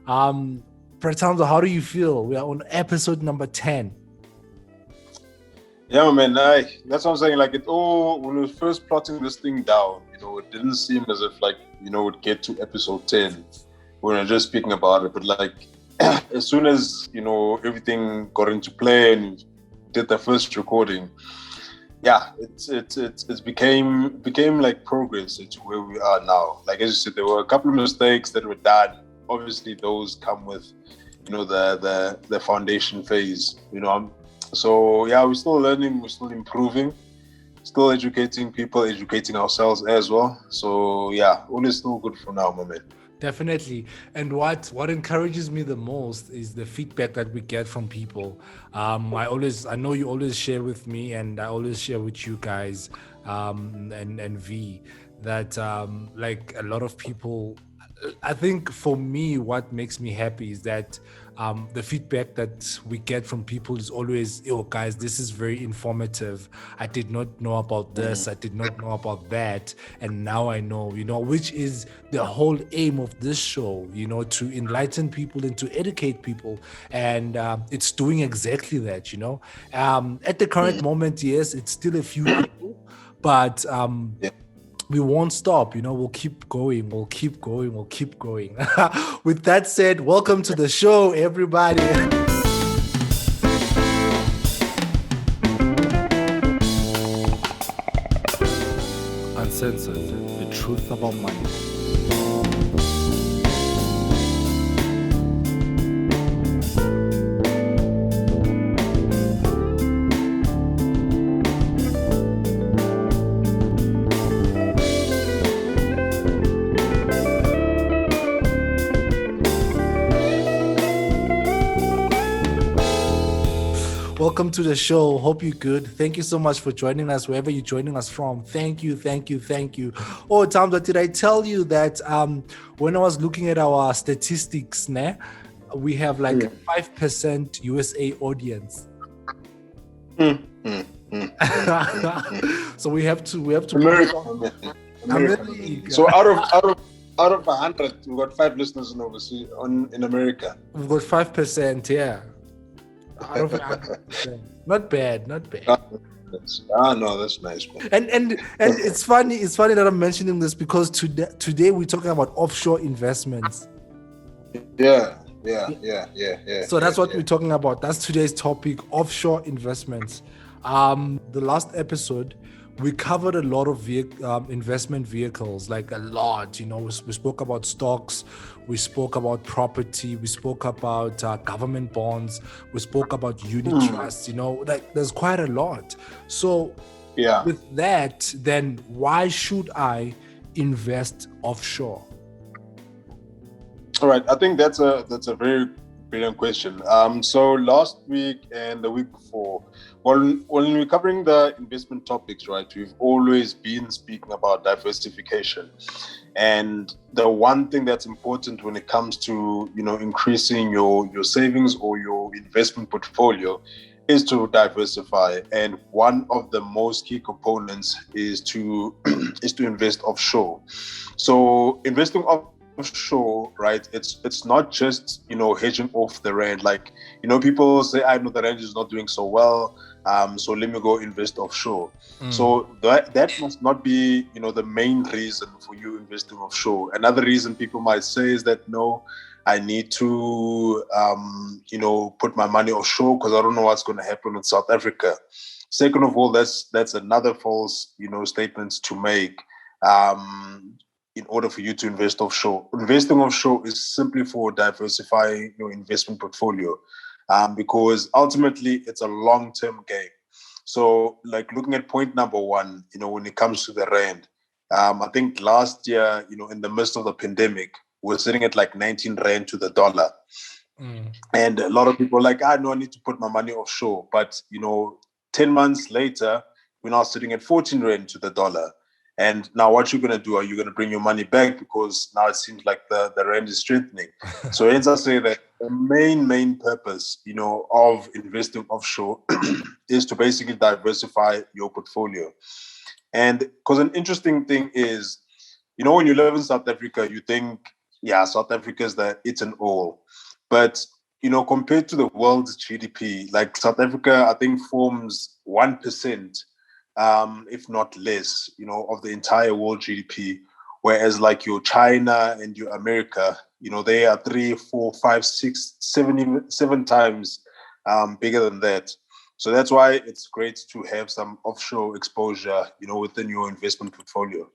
Pratamza, how do you feel? We are on episode number 10. Yeah, man. That's what I'm saying. Like, when we were first plotting this thing down, it didn't seem as if, like, we'd get to episode 10 when we were just speaking about it. But, like, as soon as, everything got into play and we did the first recording, yeah, it's became like progress to where we are now. Like, as you said, there were a couple of mistakes that were done. Obviously, those come with, the foundation phase. So yeah, we're still learning, we're still improving, still educating people, educating ourselves as well. So yeah, all is still good for now, my man. Definitely. And what encourages me the most is the feedback that we get from people. I know you always share with me, and I always share with you guys, and V, that like a lot of people. I think for me, what makes me happy is that the feedback that we get from people is always, "Oh, guys, this is very informative. I did not know about this. I did not know about that, and now I know." Which is the whole aim of this show. To enlighten people and to educate people, and it's doing exactly that. At the current moment, yes, it's still a few people, but Yeah. we won't stop. We'll keep going. We'll keep going. We'll keep going. With that said, welcome to the show, everybody. Uncensored, the truth about money. Welcome to the show. Hope you're good. Thank you so much for joining us, wherever you're joining us from. Thank you, thank you, thank you. Oh, Tamza, did I tell you that when I was looking at our statistics, we have like 5% USA audience. So we have to America. So out of 100, we've got 5 listeners in America. We've got 5%, yeah. Out of 100%. Not bad. No, that's nice, man. And it's funny that I'm mentioning this because today we're talking about offshore investments. Yeah. So that's what we're talking about. That's today's topic, offshore investments. The last episode, we covered a lot of investment vehicles, like a lot. We spoke about stocks, we spoke about property, we spoke about government bonds, we spoke about unit trusts. Like there's quite a lot. So yeah, with that, then why should I invest offshore? All right, I think that's a very brilliant question. So last week and the week before, when we're covering the investment topics, right, we've always been speaking about diversification. And the one thing that's important when it comes to, increasing your savings or your investment portfolio is to diversify. And one of the most key components is to invest offshore. So investing offshore, right, it's not just hedging off the rand. Like people say, I know the rand is not doing so well, so let me go invest offshore. So that must not be the main reason for you investing offshore. Another reason people might say is that no, I need to put my money offshore because I don't know what's going to happen in South Africa. Second of all, that's another false statement to make. In order for you to invest offshore. Investing offshore is simply for diversifying your investment portfolio, because ultimately it's a long-term game. So like looking at point number one, when it comes to the rand, I think last year, in the midst of the pandemic, we're sitting at like 19 rand to the dollar. And a lot of people are like, I need to put my money offshore. But, 10 months later, we're now sitting at 14 rand to the dollar. And now what you're going to do, are you going to bring your money back? Because now it seems like the rand is strengthening. So hence I say that the main purpose, of investing offshore is to basically diversify your portfolio. And because an interesting thing is, when you live in South Africa, you think, yeah, South Africa is the it's an all. But compared to the world's GDP, like South Africa, I think forms 1%, if not less, of the entire world GDP. Whereas like your China and your America, they are 3, 4, 5, 6, 7, even 7 times bigger than that. So that's why it's great to have some offshore exposure, within your investment portfolio.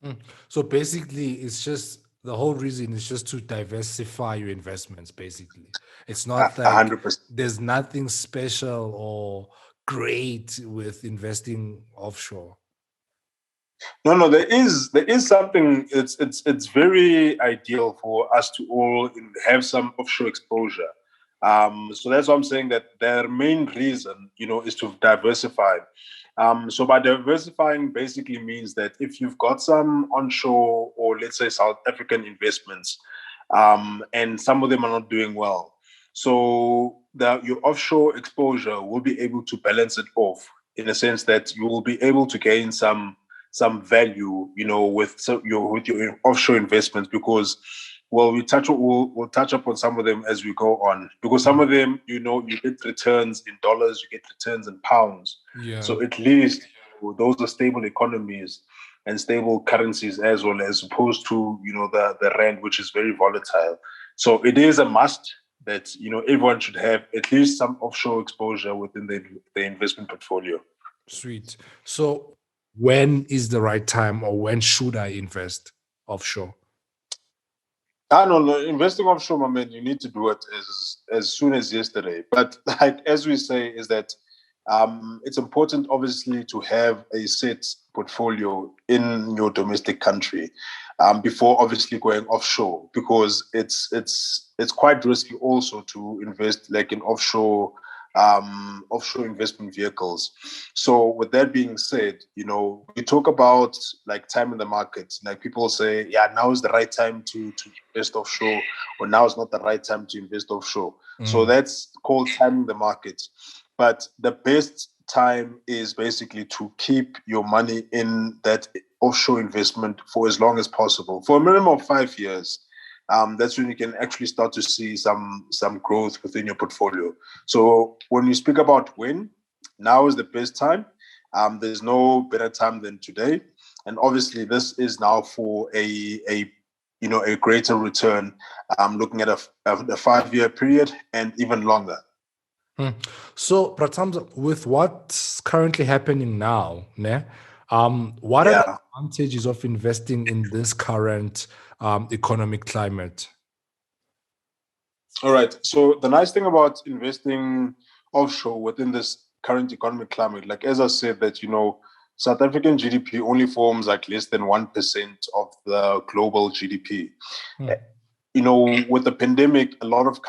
Mm. So basically, it's just the whole reason is just to diversify your investments, basically. It's not A like 100%. there's nothing special or great with investing offshore. No, there is something. It's very ideal for us to all have some offshore exposure. So that's why I'm saying that their main reason, is to diversify. So by diversifying basically means that if you've got some onshore or let's say South African investments, and some of them are not doing well, so your offshore exposure will be able to balance it off in a sense that you will be able to gain some value, with your offshore investments because, well, we'll touch upon some of them as we go on because some Mm. of them, you get returns in dollars, you get returns in pounds. Yeah, So at least those are stable economies and stable currencies as opposed to the rand, which is very volatile. So it is a must that everyone should have at least some offshore exposure within the investment portfolio. sweet. So when is the right time or when should I invest offshore? I don't know. Investing offshore, my man, you need to do it as soon as yesterday. But like as we say, is that it's important, obviously, to have a set portfolio in your domestic country before obviously going offshore, because it's quite risky also to invest like in offshore investment vehicles. So with that being said, we talk about like time in the market. Like people say, yeah, now is the right time to invest offshore, or now is not the right time to invest offshore. So Mm. that's called timing the market. But the best time is basically to keep your money in that offshore investment for as long as possible, for a minimum of 5 years. That's when you can actually start to see some growth within your portfolio. So when you speak about when, now is the best time. There's no better time than today, and obviously this is now for a greater return. Looking at a 5 year period and even longer. Mm. So, Pratam, with what's currently happening now, ne, what are the Yeah. advantages of investing in this current economic climate? All right. So the nice thing about investing offshore within this current economic climate, like as I said, that South African GDP only forms like less than 1% of the global GDP. Mm. With the pandemic, a lot of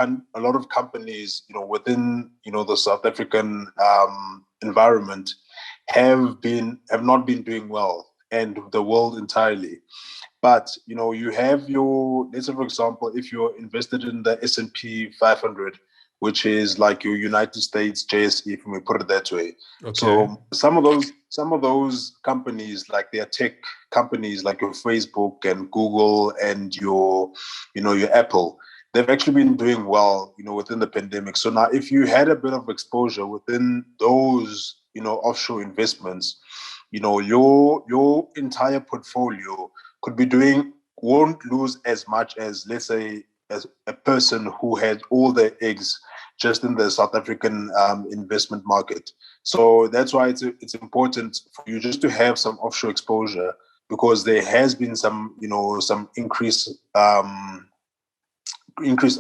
companies, within the South African environment have not been doing well, and the world entirely. But you have your, let's say for example, if you're invested in the S&P 500, which is like your United States JSE, if we put it that way. Okay. So some of those companies, like their tech companies, like your Facebook and Google and your Apple, they've actually been doing well, within the pandemic. So now, if you had a bit of exposure within those, offshore investments, your entire portfolio could be doing won't lose as much as, let's say, as a person who had all their eggs just in the South African investment market. So that's why it's important for you just to have some offshore exposure, because there has been some increased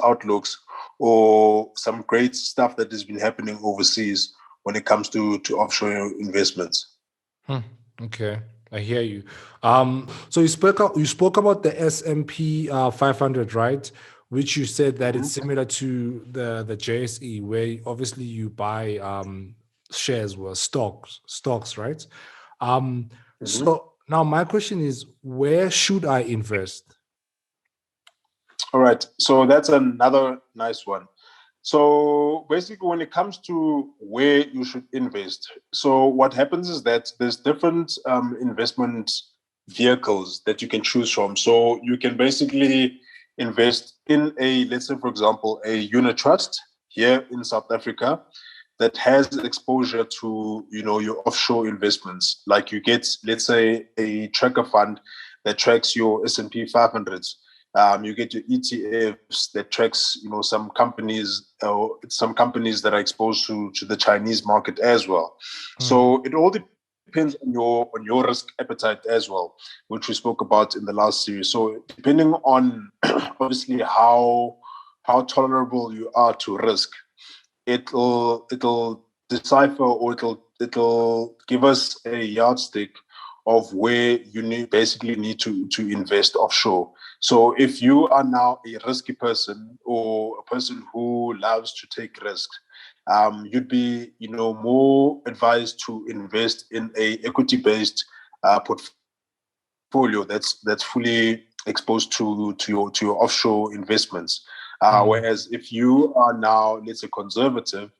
outlooks, or some great stuff that has been happening overseas when it comes to offshore investments. Hmm. Okay, I hear you. So you spoke about the S&P 500, right? Which you said that it's Mhm. similar to the JSE, where obviously you buy shares or stocks, right? Um, Mhm. so now my question is, where should I invest? All right. So that's another nice one. So basically, when it comes to where you should invest, so what happens is that there's different investment vehicles that you can choose from. So you can basically invest in a, let's say, for example, a unit trust here in South Africa that has exposure to, your offshore investments. Like you get, let's say, a tracker fund that tracks your S&P 500s. You get your ETFs that tracks, some companies that are exposed to the Chinese market as well. So it all depends on your risk appetite as well, which we spoke about in the last series. So depending on obviously how tolerable you are to risk, it'll decipher, or it'll give us a yardstick of where you basically need to invest offshore. So if you are now a risky person, or a person who loves to take risks, you'd be more advised to invest in a equity-based portfolio that's fully exposed to your offshore investments. Whereas if you are now, let's say, conservative,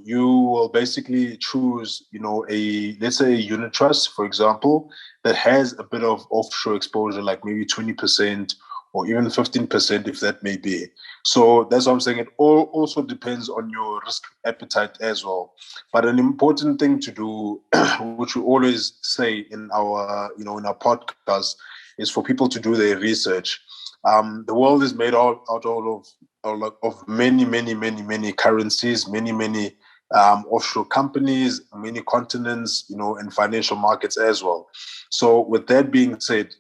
you will basically choose, let's say a unit trust, for example, that has a bit of offshore exposure, like maybe 20% or even 15%, if that may be. So that's what I'm saying. It all also depends on your risk appetite as well. But an important thing to do, which we always say in our, in our podcast, is for people to do their research. The world is made out of many currencies, many offshore companies, many continents, and financial markets as well. So with that being said,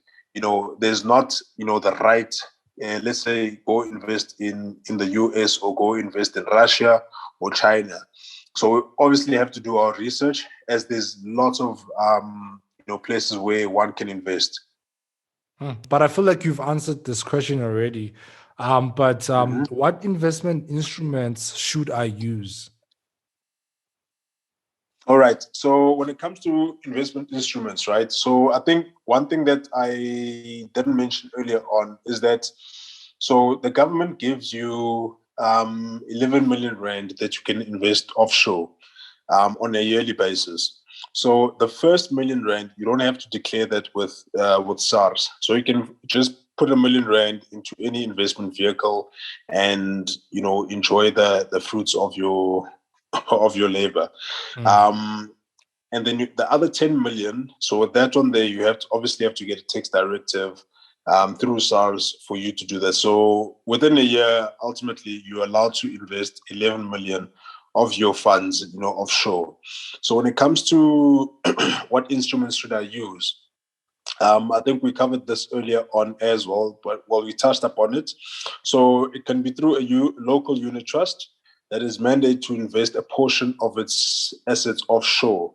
there's not, the right, let's say, go invest in the US or go invest in Russia or China. So we obviously have to do our research, as there's lots of, places where one can invest. But I feel like you've answered this question already. What investment instruments should I use? All right. So when it comes to investment instruments, right? So I think one thing that I didn't mention earlier on is that, so the government gives you 11 million rand that you can invest offshore on a yearly basis. So the first million rand, you don't have to declare that with SARS. So you can just put a million rand into any investment vehicle, and enjoy the fruits of your labor. And then the other 10 million, so with that one there, you obviously have to get a tax directive through SARS for you to do that. So within a year, ultimately, you're allowed to invest 11 million of your funds, offshore. So when it comes to what instruments should I use, I think we covered this earlier on as well, but we touched upon it. So it can be through a local unit trust that is mandated to invest a portion of its assets offshore.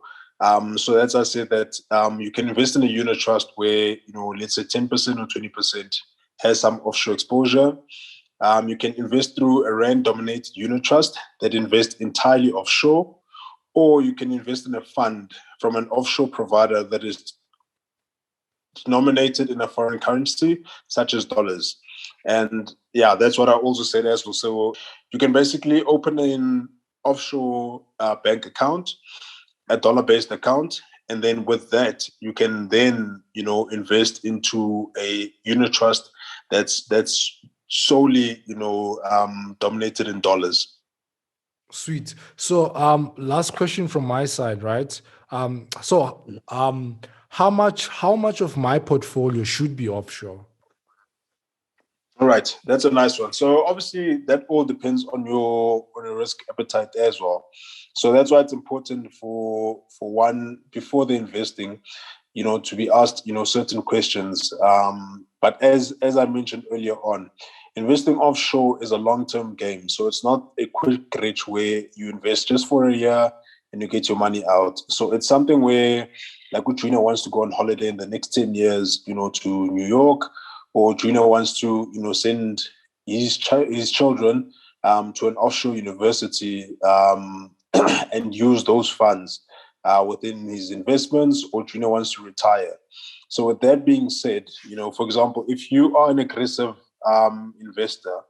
So that's, I said that you can invest in a unit trust where, let's say 10% or 20% has some offshore exposure. You can invest through a rand-dominated unit trust that invests entirely offshore, or you can invest in a fund from an offshore provider that is denominated in a foreign currency, such as dollars. And yeah, that's what I also said as well. So you can basically open an offshore bank account, a dollar-based account, and then with that, you can then, invest into a unit trust that's solely, dominated in dollars. Sweet. So, last question from my side, right? How much of my portfolio should be offshore? All right, that's a nice one. So obviously that all depends on your risk appetite as well. So that's why it's important for one, before the investing, to be asked, certain questions. But as I mentioned earlier on, investing offshore is a long-term game. So it's not a quick rich where you invest just for a year and you get your money out. So it's something where, like, Utrina wants to go on holiday in the next 10 years, to New York, or Junior wants to, send his children to an offshore university and use those funds within his investments, or Junior wants to retire. So with that being said, for example, if you are an aggressive investor,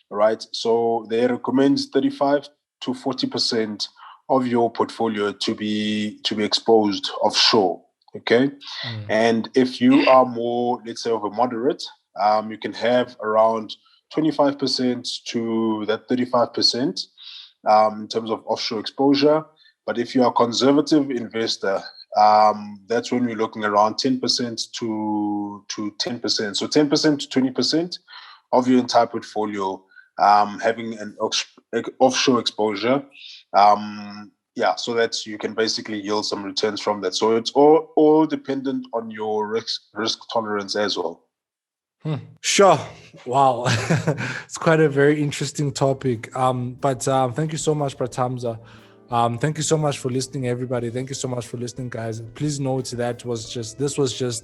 right? So they recommend 35 to 40% of your portfolio to be exposed offshore. Okay. And if you are more, let's say, of a moderate, you can have around 25% to that 35% in terms of offshore exposure. But if you're a conservative investor, that's when we're looking around 10% to 10%. So 10% to 20% of your entire portfolio having an offshore exposure. So that you can basically yield some returns from that. So it's all dependent on your risk tolerance as well. Sure. Wow. It's quite a very interesting topic. But thank you so much, Pratamza. Thank you so much for listening, everybody. Thank you so much for listening, guys. Please note that this was just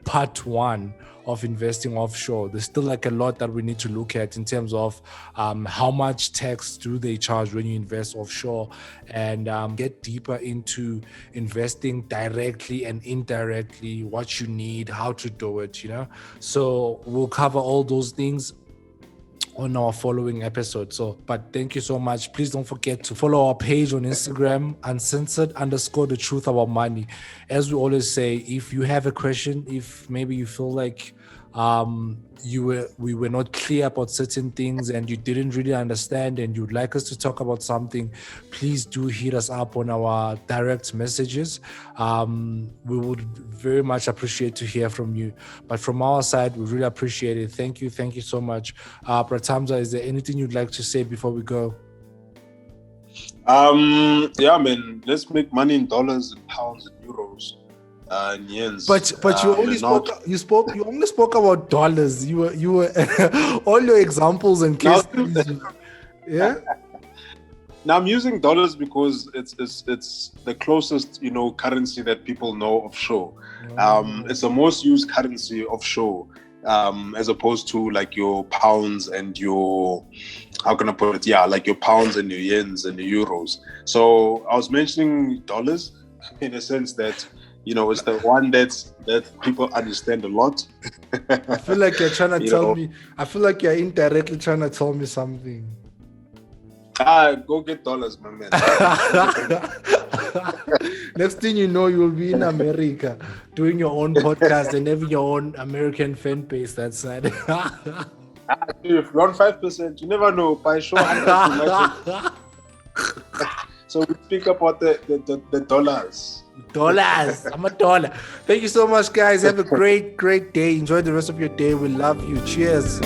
part one of investing offshore. There's still like a lot that we need to look at in terms of how much tax do they charge when you invest offshore, and get deeper into investing directly and indirectly, what you need, how to do it, So we'll cover all those things on our following episode. But thank you so much. Please don't forget to follow our page on Instagram, uncensored_the truth about money. As we always say, if you have a question, if maybe you feel like we were not clear about certain things and you didn't really understand and you'd like us to talk about something, please do hit us up on our direct messages. We would very much appreciate to hear from you. But from our side, we really appreciate it. Thank you so much. Pratamza, is there anything you'd like to say before we go? Man, let's make money in dollars and pounds and euros. Yens. But you only spoke about dollars. You were all your examples and cases. Yeah. Now I'm using dollars because it's the closest currency that people know offshore. It's the most used currency offshore, as opposed to like your pounds and your, how can I put it? Yeah, like your pounds and your yens and your euros. So I was mentioning dollars in a sense that it's the one that people understand a lot. I feel like you're trying to tell me. I feel like you're indirectly trying to tell me something. Go get dollars, my man. Next thing you know, you'll be in America doing your own podcast and having your own American fan base. That's sad. If you're on 5%, you never know. By sure. So we speak about the dollars. Dollars. I'm a dollar. Thank you so much, guys. Have a great day. Enjoy the rest of your day. We love you. Cheers.